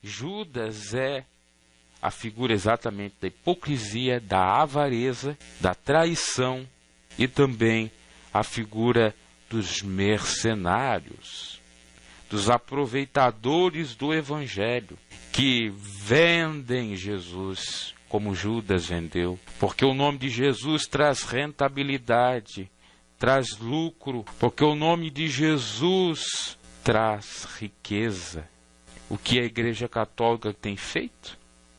Judas é a figura exatamente da hipocrisia, da avareza, da traição e também a figura dos mercenários, dos aproveitadores do Evangelho, que vendem Jesus como Judas vendeu, porque o nome de Jesus traz rentabilidade, traz lucro, porque o nome de Jesus traz riqueza. O que a Igreja Católica tem feito?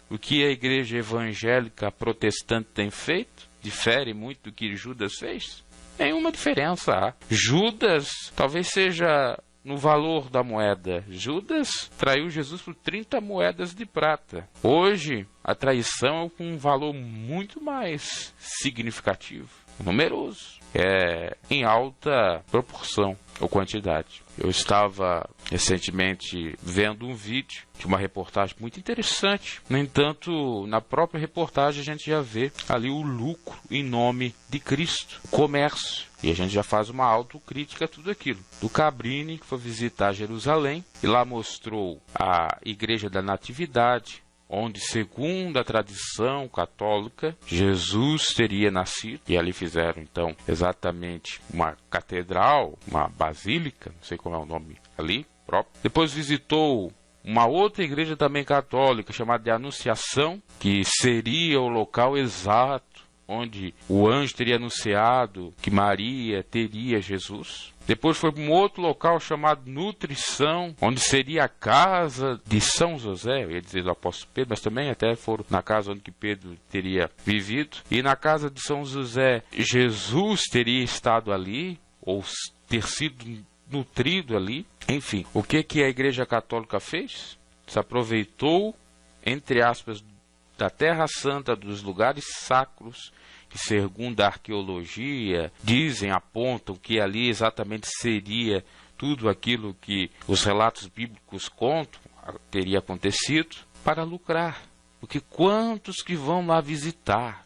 O que a Igreja Evangélica Protestante tem feito? Difere muito do que Judas fez? Nenhuma diferença há. Judas talvez seja no valor da moeda. Judas traiu Jesus por 30 moedas de prata. Hoje, a traição é com um valor muito mais significativo, numeroso. É em alta proporção ou quantidade. Eu estava recentemente vendo um vídeo de uma reportagem muito interessante. No entanto, na própria reportagem a gente já vê ali o lucro em nome de Cristo, o comércio. E a gente já faz uma autocrítica a tudo aquilo. Do Cabrini, que foi visitar Jerusalém, e lá mostrou a Igreja da Natividade, onde, segundo a tradição católica, Jesus teria nascido. E ali fizeram, então, exatamente uma catedral, uma basílica, não sei como é o nome ali próprio. Depois visitou uma outra igreja também católica, chamada de Anunciação, que seria o local exato onde o anjo teria anunciado que Maria teria Jesus. Depois foi para um outro local chamado Nutrição, onde seria a casa de São José, eu ia dizer do apóstolo Pedro, mas também até foram na casa onde que Pedro teria vivido. E na casa de São José, Jesus teria estado ali, ou ter sido nutrido ali. Enfim, o que a Igreja Católica fez? Se aproveitou, entre aspas, da Terra Santa, dos lugares sacros, que segundo a arqueologia dizem, apontam que ali exatamente seria tudo aquilo que os relatos bíblicos contam, teria acontecido, para lucrar. Porque quantos que vão lá visitar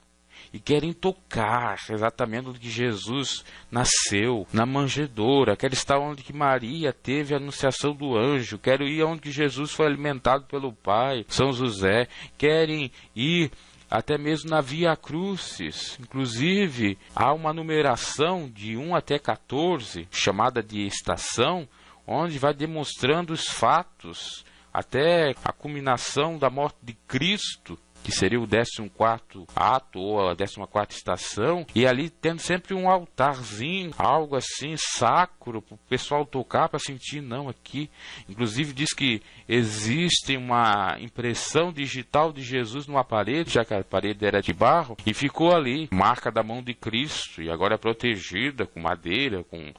e querem tocar exatamente onde que Jesus nasceu, na manjedoura, querem estar onde que Maria teve a anunciação do anjo, querem ir onde que Jesus foi alimentado pelo Pai, São José, querem ir até mesmo na Via Crucis. Inclusive, há uma numeração de 1 até 14, chamada de estação, onde vai demonstrando os fatos, até a culminação da morte de Cristo, que seria o 14º ato ou a 14ª estação, e ali tendo sempre um altarzinho, algo assim sacro para o pessoal tocar, para sentir, não, aqui. Inclusive diz que existe uma impressão digital de Jesus numa parede, já que a parede era de barro, e ficou ali, marca da mão de Cristo, e agora é protegida com madeira, com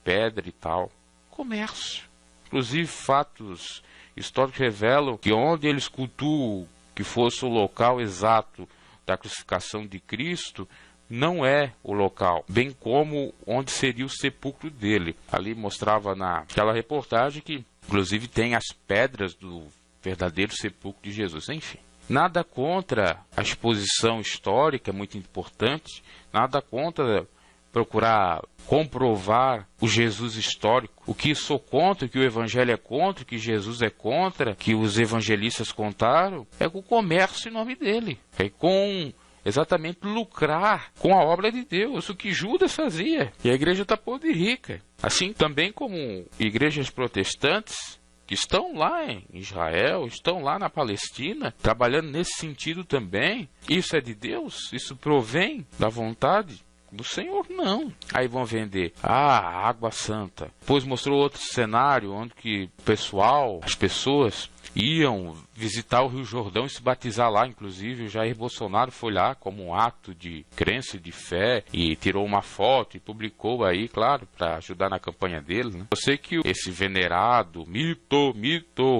pedra e tal. Comércio. Inclusive fatos históricos revelam que onde eles cultuam que fosse o local exato da crucificação de Cristo, não é o local, bem como onde seria o sepulcro dele. Ali mostrava naquela reportagem que, inclusive, tem as pedras do verdadeiro sepulcro de Jesus. Enfim, nada contra a exposição histórica, é muito importante, nada contra procurar comprovar o Jesus histórico. O que sou contra, o que o Evangelho é contra, o que Jesus é contra, que os evangelistas contaram, é com o comércio em nome dele. É com exatamente lucrar com a obra de Deus, o que Judas fazia. E a igreja está podre e rica. Assim também como igrejas protestantes que estão lá em Israel, estão lá na Palestina, trabalhando nesse sentido também. Isso é de Deus? Isso provém da vontade do Senhor? Não. Aí vão vender água santa. Depois mostrou outro cenário onde que o pessoal, as pessoas iam visitar o Rio Jordão e se batizar lá. Inclusive o Jair Bolsonaro foi lá como um ato de crença e de fé e tirou uma foto e publicou aí, claro, para ajudar na campanha dele, né? Eu sei que esse venerado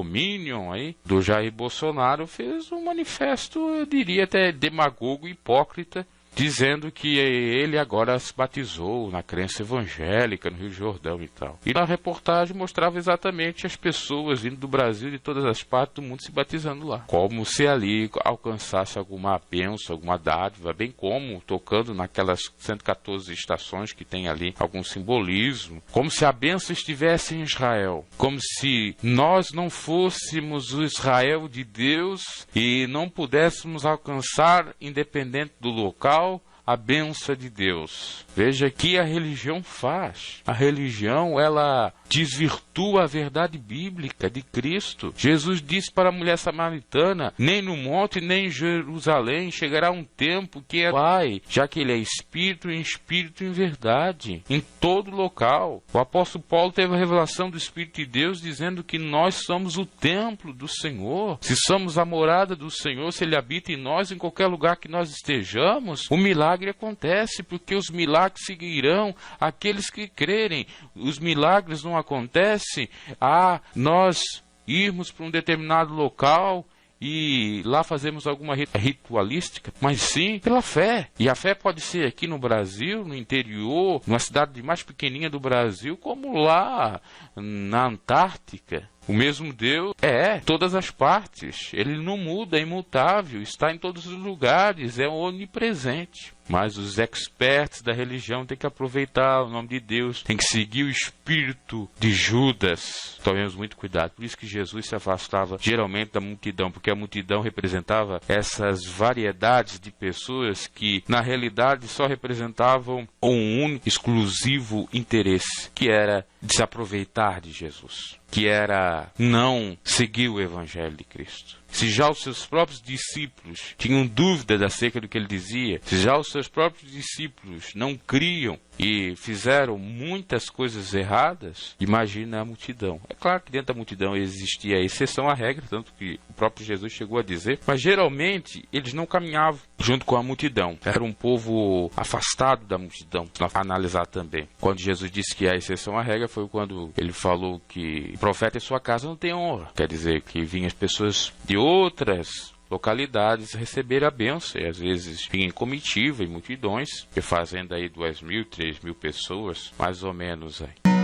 minion aí do Jair Bolsonaro fez um manifesto, eu diria até demagogo, hipócrita, dizendo que ele agora se batizou na crença evangélica no Rio Jordão e tal. E na reportagem mostrava exatamente as pessoas vindo do Brasil e de todas as partes do mundo se batizando lá. Como se ali alcançasse alguma bênção, alguma dádiva, bem como tocando naquelas 114 estações que tem ali algum simbolismo, como se a bênção estivesse em Israel, como se nós não fôssemos o Israel de Deus e não pudéssemos alcançar, independente do local, a bênção de Deus. Veja que a religião faz. A religião, ela desvirtua a verdade bíblica de Cristo. Jesus disse para a mulher samaritana: nem no monte, nem em Jerusalém chegará um tempo que é Pai, já que ele é Espírito e em Espírito em verdade, em todo local. O apóstolo Paulo teve a revelação do Espírito de Deus dizendo que nós somos o templo do Senhor. Se somos a morada do Senhor, se Ele habita em nós, em qualquer lugar que nós estejamos, o milagre acontece, porque os milagres seguirão aqueles que crerem. Os milagres não acontecem a nós irmos para um determinado local e lá fazemos alguma ritualística, mas sim pela fé. E a fé pode ser aqui no Brasil, no interior, numa cidade mais pequenininha do Brasil, como lá na Antártica. O mesmo Deus é todas as partes. Ele não muda, é imutável, está em todos os lugares, é onipresente. Mas os experts da religião têm que aproveitar o nome de Deus, têm que seguir o espírito de Judas. Tomemos muito cuidado. Por isso que Jesus se afastava geralmente da multidão, porque a multidão representava essas variedades de pessoas que, na realidade, só representavam um único, exclusivo interesse, que era de se aproveitar de Jesus, que era não seguir o Evangelho de Cristo. Se já os seus próprios discípulos tinham dúvidas acerca do que ele dizia, se já os seus próprios discípulos não criam e fizeram muitas coisas erradas, imagina a multidão. É claro que dentro da multidão existia a exceção à regra, tanto que o próprio Jesus chegou a dizer, mas geralmente eles não caminhavam junto com a multidão. Era um povo afastado da multidão, se nós analisar também. Quando Jesus disse que a exceção à regra foi quando ele falou que o profeta e sua casa não tem honra. Quer dizer que vinham as pessoas de outras localidades receber a bênção, e às vezes vinha em comitiva, em multidões, fazendo aí 2.000, 3.000 pessoas, mais ou menos aí.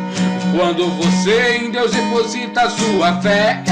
Quando você em Deus deposita sua fé,